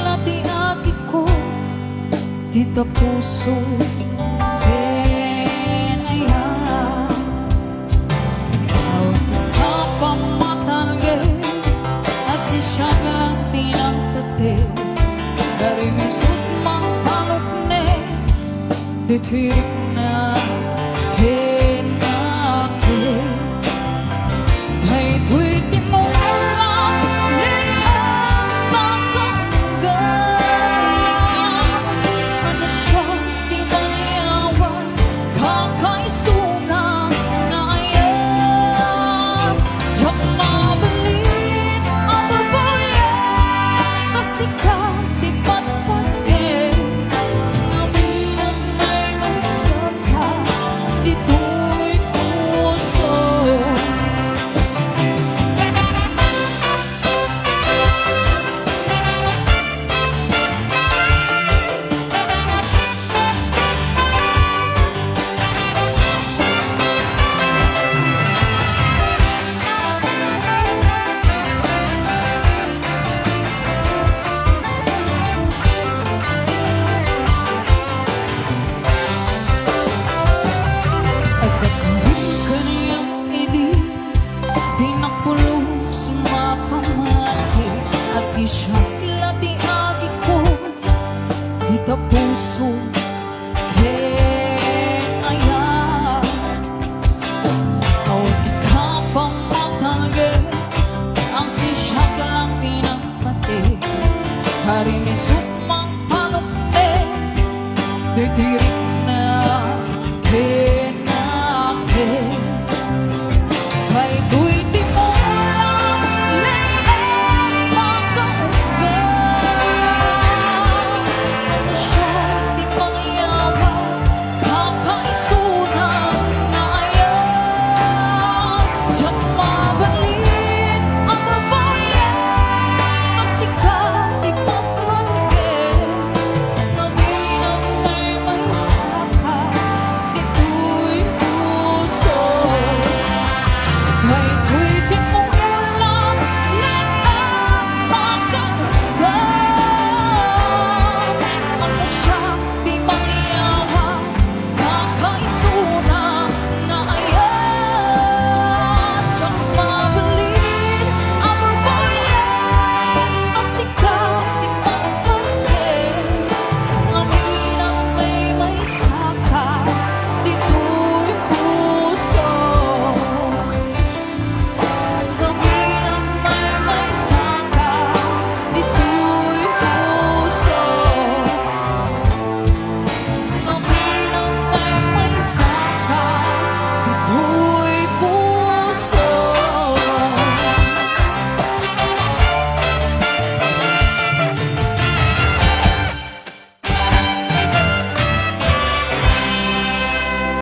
lati akiko dito puso penaya au kapamatangge asi syaklang tinang tete dari misut mang paluk ne ditirik na henake hai tuit mo ulang ning pagkangga manusia di maniawan kakaisuna ngayon jak mabelit apa bayar kasika di patpatke ngamin ay magsaka dito'y puso. Asisya lati agiko dito puso kenaya au ikapamatangge ang sisyak lang tinangpate hari misut mang palukte ditirik